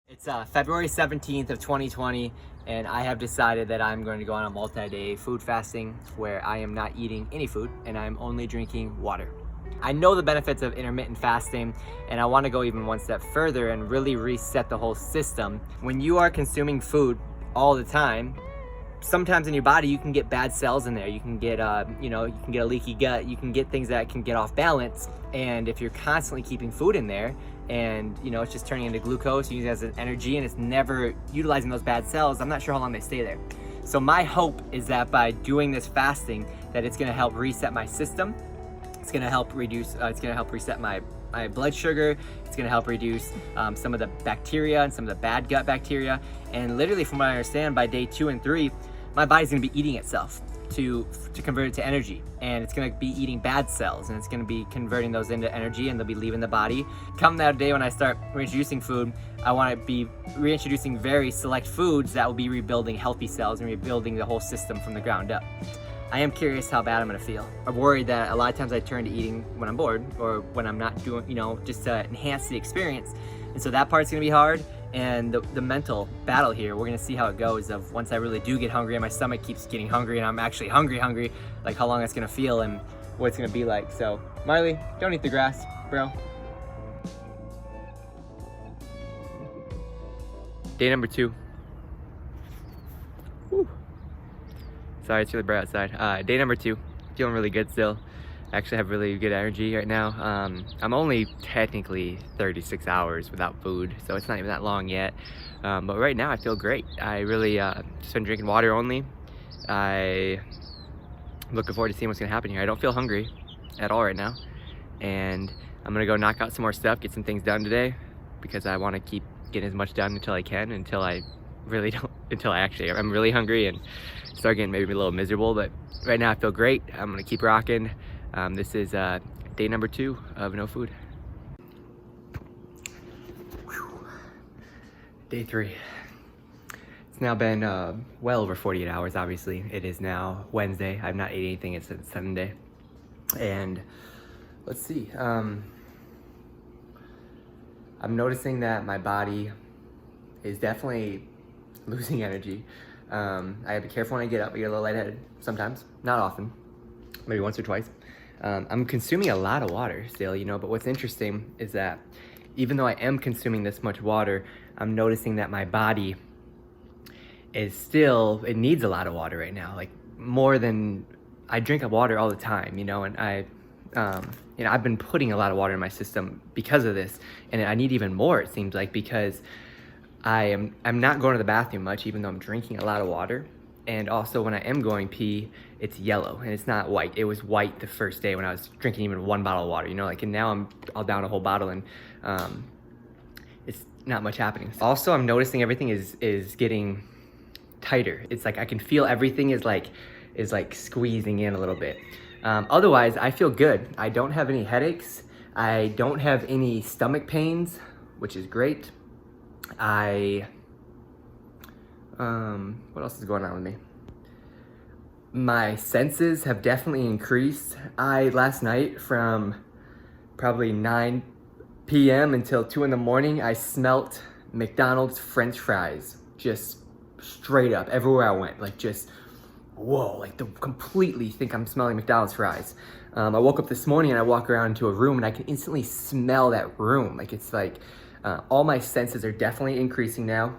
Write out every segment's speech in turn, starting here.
It's February 17th of 2020, and I have decided that I'm going to go on a multi-day food fasting where I am not eating any food and I'm only drinking water. I know the benefits of intermittent fasting, and I want to go even one step further and really reset the whole system. When you are consuming food all the time, sometimes in your body you can get bad cells in there. You can get you can get a leaky gut, you can get things that can get off balance. And if you're constantly keeping food in there and it's just turning into glucose, using it as an energy, and it's never utilizing those bad cells, I'm not sure how long they stay there. So my hope is that by doing this fasting, that it's going to help reset my system. It's going to help reduce it's going to help reset my blood sugar. It's going to help reduce some of the bacteria and some of the bad gut bacteria. And literally, from what I understand, by day 2 and 3, my body's going to be eating itself to convert it to energy, and it's going to be eating bad cells, and it's going to be converting those into energy, and they'll be leaving the body. Come that day when I start reintroducing food, I want to be reintroducing very select foods that will be rebuilding healthy cells and rebuilding the whole system from the ground up. I am curious how bad I'm gonna feel. I'm worried that a lot of times I turn to eating when I'm bored or when I'm not doing, just to enhance the experience. And so that part's gonna be hard. And the mental battle here, we're gonna see how it goes of once I really do get hungry and my stomach keeps getting hungry and I'm actually hungry, like how long it's gonna feel and what it's gonna be like. So Marley, don't eat the grass, bro. Day number 2. Whew. Sorry, it's really bright outside. Day number 2, feeling really good still. I actually have really good energy right now. I'm only technically 36 hours without food, so it's not even that long yet. But right now I feel great. I really just been drinking water only. I'm looking forward to seeing what's gonna happen here. I don't feel hungry at all right now. And I'm gonna go knock out some more stuff, get some things done today, because I wanna keep getting as much done until I can, until I actually I'm really hungry and start getting maybe a little miserable. But right now I feel great. I'm gonna keep rocking. This is day number 2 of no food. Whew. Day 3. It's now been well over 48 hours. Obviously it is now Wednesday. I've not ate anything. It's Sunday, and let's see, I'm noticing that my body is definitely losing energy. I have to be careful when I get up. I get a little lightheaded sometimes, not often, maybe once or twice. I'm consuming a lot of water still, but what's interesting is that even though I am consuming this much water, I'm noticing that my body is still, it needs a lot of water right now, like more than, I drink water all the time, and I've been putting a lot of water in my system because of this, and I need even more, it seems like, because I'm not going to the bathroom much, even though I'm drinking a lot of water. And also when I am going pee, it's yellow and it's not white. It was white the first day when I was drinking even 1 bottle of water, and now I'll down a whole bottle, and it's not much happening. Also, I'm noticing everything is getting tighter. It's like I can feel everything is like squeezing in a little bit. Otherwise, I feel good. I don't have any headaches. I don't have any stomach pains, which is great. What else is going on with me? My senses have definitely increased. Last night from probably 9 p.m. until 2 in the morning, I smelt McDonald's French fries just straight up everywhere I went. Like just, whoa, like completely think I'm smelling McDonald's fries. I woke up this morning and I walk around into a room and I can instantly smell that room. Like it's like, all my senses are definitely increasing now.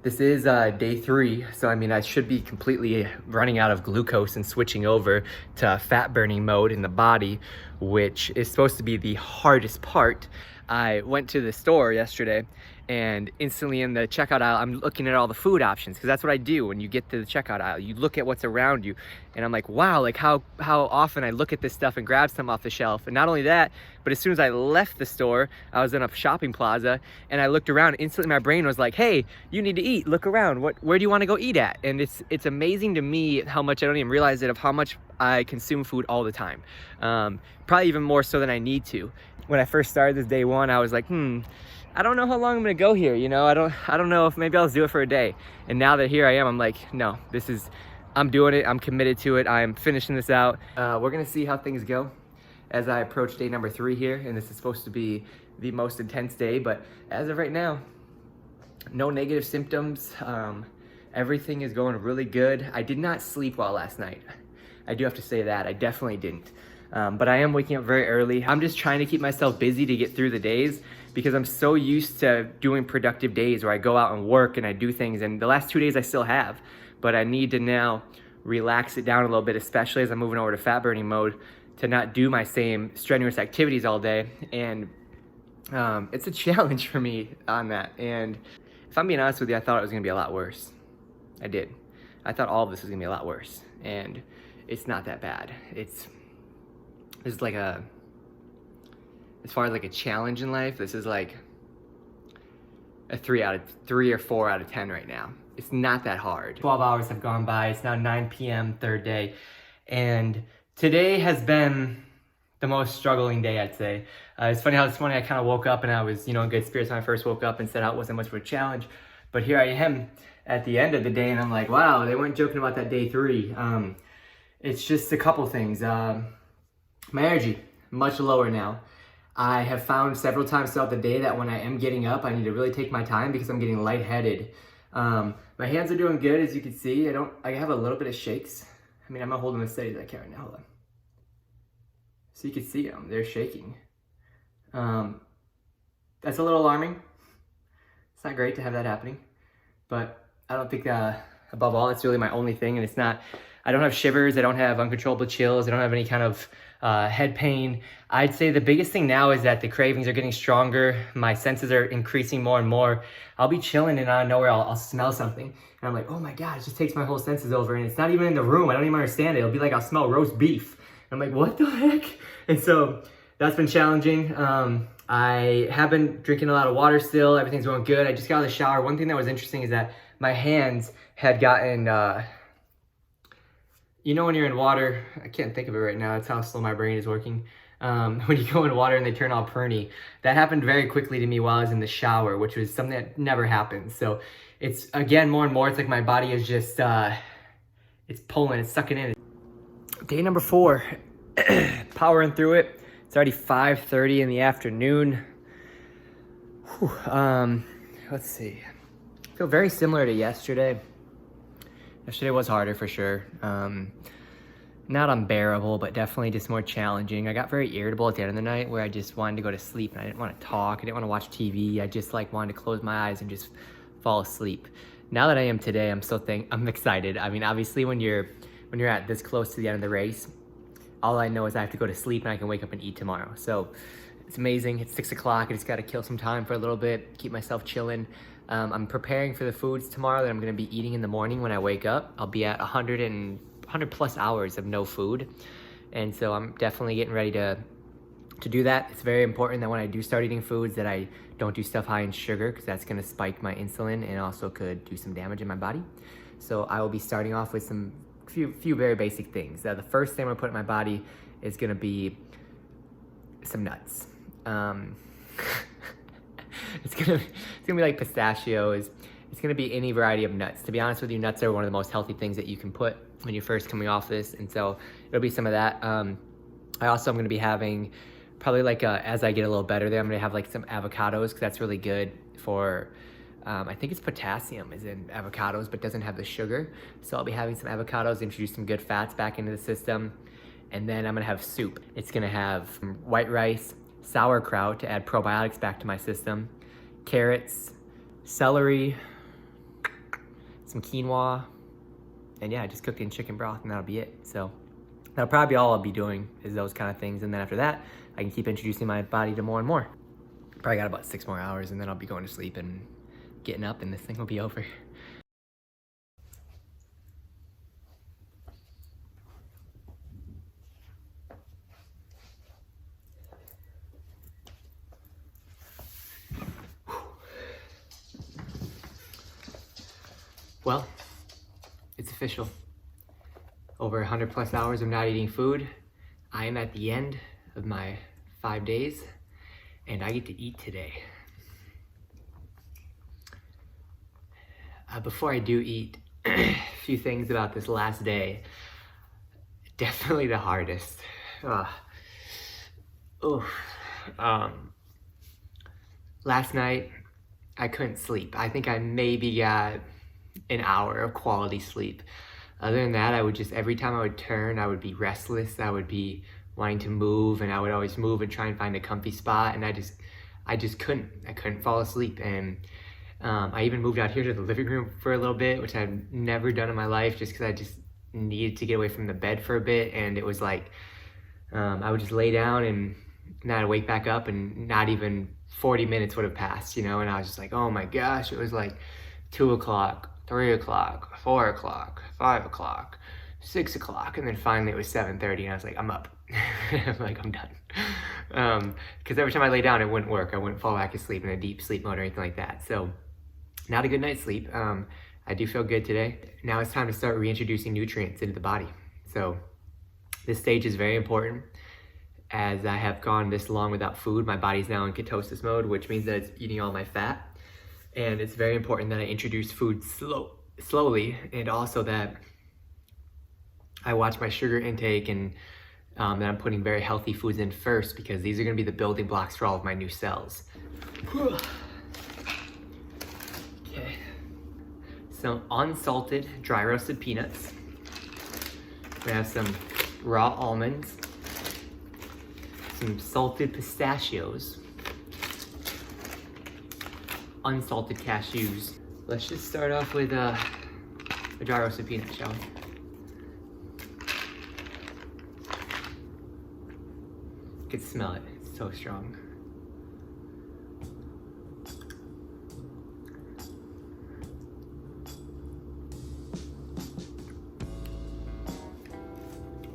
This is day 3, so I should be completely running out of glucose and switching over to fat burning mode in the body, which is supposed to be the hardest part. I went to the store yesterday, and instantly in the checkout aisle, I'm looking at all the food options, because that's what I do when you get to the checkout aisle. You look at what's around you, and I'm like, wow, like how often I look at this stuff and grab some off the shelf. And not only that, but as soon as I left the store, I was in a shopping plaza, and I looked around, instantly my brain was like, hey, you need to eat, look around, where do you want to go eat at? And it's amazing to me how much I don't even realize it, of how much I consume food all the time. Probably even more so than I need to. When I first started this day 1, I was like, I don't know how long I'm gonna go here, I don't know if maybe I'll do it for a day. And now that here I am, I'm like, no, I'm doing it, I'm committed to it, I'm finishing this out. We're gonna see how things go as I approach day number 3 here, and this is supposed to be the most intense day, but as of right now, No negative symptoms. Everything is going really good. I did not sleep well last night. I do have to say that. I definitely didn't. But I am waking up very early. I'm just trying to keep myself busy to get through the days because I'm so used to doing productive days where I go out and work and I do things. And the last 2 days I still have, but I need to now relax it down a little bit, especially as I'm moving over to fat burning mode, to not do my same strenuous activities all day. And it's a challenge for me on that. And if I'm being honest with you, I thought it was gonna be a lot worse. I did. I thought all of this was gonna be a lot worse. And it's not that bad. It's like as far as like a challenge in life, this is like a 3 or 4 out of 10 right now. It's not that hard. 12 hours have gone by. It's now 9 p.m. third day. And today has been the most struggling day, I'd say. It's funny how this morning I kind of woke up and I was, in good spirits when I first woke up and said how it wasn't much of a challenge. But here I am at the end of the day and I'm like, wow, they weren't joking about that day 3. It's just a couple things. My energy, much lower now. I have found several times throughout the day that when I am getting up, I need to really take my time because I'm getting lightheaded. My hands are doing good, as you can see. I have a little bit of shakes. I mean, I'm not holding them as steady as I can right now. Hold on. So you can see them, they're shaking. That's a little alarming. It's not great to have that happening, but I don't think, above all, it's really my only thing. And I don't have shivers, I don't have uncontrollable chills, I don't have any kind of head pain. I'd say the biggest thing now is that the cravings are getting stronger. My senses are increasing more and more. I'll be chilling and out of nowhere, I'll smell something. And I'm like, oh my God, it just takes my whole senses over. And it's not even in the room. I don't even understand it. It'll be like I'll smell roast beef. I'm like, what the heck? And so that's been challenging. I have been drinking a lot of water still. Everything's going good. I just got out of the shower. One thing that was interesting is that my hands had gotten, when you're in water, I can't think of it right now. That's how slow my brain is working. When you go in water and they turn all pruny. That happened very quickly to me while I was in the shower, which was something that never happens. So it's, again, more and more, it's like my body is just, it's pulling, it's sucking in. Day number 4, powering through it. It's already 5:30 in the afternoon. Whew. Let's see. I feel very similar to yesterday. Yesterday was harder for sure. Not unbearable, but definitely just more challenging. I got very irritable at the end of the night where I just wanted to go to sleep and I didn't want to talk. I didn't want to watch TV. I just wanted to close my eyes and just fall asleep. Now that I am today, I'm excited. I mean, obviously when you're at this close to the end of the race, all I know is I have to go to sleep and I can wake up and eat tomorrow. So it's amazing. It's 6 o'clock. I just got to kill some time for a little bit, keep myself chilling. I'm preparing for the foods tomorrow that I'm going to be eating in the morning when I wake up. I'll be at 100 plus hours of no food. And so I'm definitely getting ready to do that. It's very important that when I do start eating foods that I don't do stuff high in sugar because that's going to spike my insulin and also could do some damage in my body. So I will be starting off with few very basic things. The first thing I'm gonna put in my body is gonna be some nuts. It's gonna be like pistachios. It's gonna be any variety of nuts. To be honest with you, nuts are one of the most healthy things that you can put when you're first coming off this, and so it'll be some of that. I also am gonna be having probably as I get a little better there, I'm gonna have some avocados because that's really good for. I think it's potassium is in avocados, but doesn't have the sugar. So I'll be having some avocados, introduce some good fats back into the system. And then I'm gonna have soup. It's gonna have white rice, sauerkraut to add probiotics back to my system, carrots, celery, some quinoa, and yeah, I just cooked in chicken broth and that'll be it. So that'll probably be all I'll be doing is those kind of things. And then after that, I can keep introducing my body to more and more. Probably got about 6 more hours and then I'll be going to sleep and getting up and this thing will be over. Well, it's official. Over 100 plus hours of not eating food. I am at the end of my 5 days and I get to eat today. Before I do eat, a few things about this last day. Definitely the hardest. Last night, I couldn't sleep. I think I maybe got an hour of quality sleep. Other than that, I would just, every time I would turn, I would be restless. I would be wanting to move, and I would always move and try and find a comfy spot. And I just couldn't fall asleep. And I even moved out here to the living room for a little bit, which I've never done in my life, just because I just needed to get away from the bed for a bit. And it was like, I would just lay down and then I'd wake back up and not even 40 minutes would have passed, and I was just like, oh my gosh, it was like 2 o'clock, 3 o'clock, 4 o'clock, 5 o'clock, 6 o'clock, and then finally it was 7:30 and I was like, I'm up. I'm like, I'm done. Because every time I lay down, it wouldn't work. I wouldn't fall back asleep in a deep sleep mode or anything like that. So not a good night's sleep. I do feel good today. Now it's time to start reintroducing nutrients into the body. So this stage is very important. As I have gone this long without food, my body's now in ketosis mode, which means that it's eating all my fat. And it's very important that I introduce food slowly, and also that I watch my sugar intake, and that I'm putting very healthy foods in first, because these are gonna be the building blocks for all of my new cells. Okay. Some unsalted, dry roasted peanuts. We have some raw almonds, some salted pistachios, unsalted cashews. Let's just start off with a dry roasted peanut, shall we? You can smell it, it's so strong.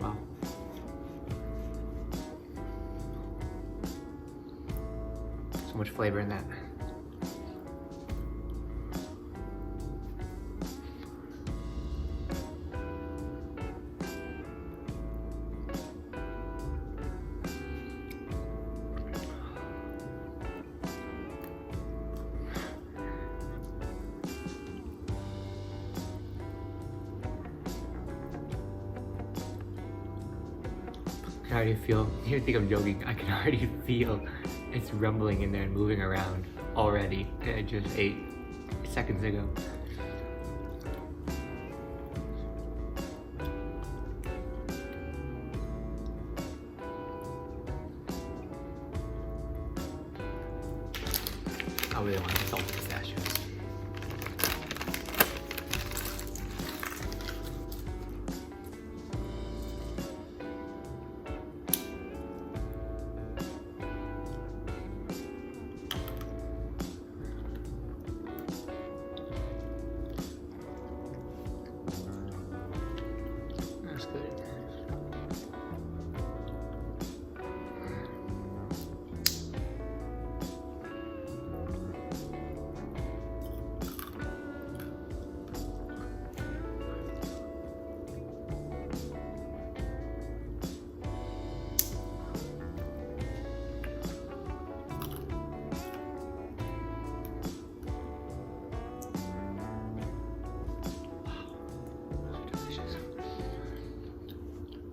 Wow. So much flavor in that. I can already feel, you think I'm joking, I can already feel it's rumbling in there and moving around already. I just ate seconds ago. I really want to salt pistachios. That's good.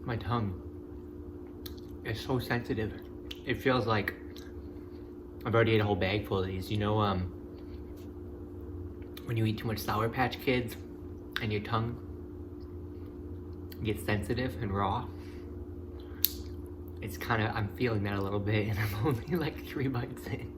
My tongue is so sensitive. It feels like I've already ate a whole bag full of these. When you eat too much Sour Patch Kids and your tongue gets sensitive and raw, it's kind of, I'm feeling that a little bit, and I'm only like 3 bites in.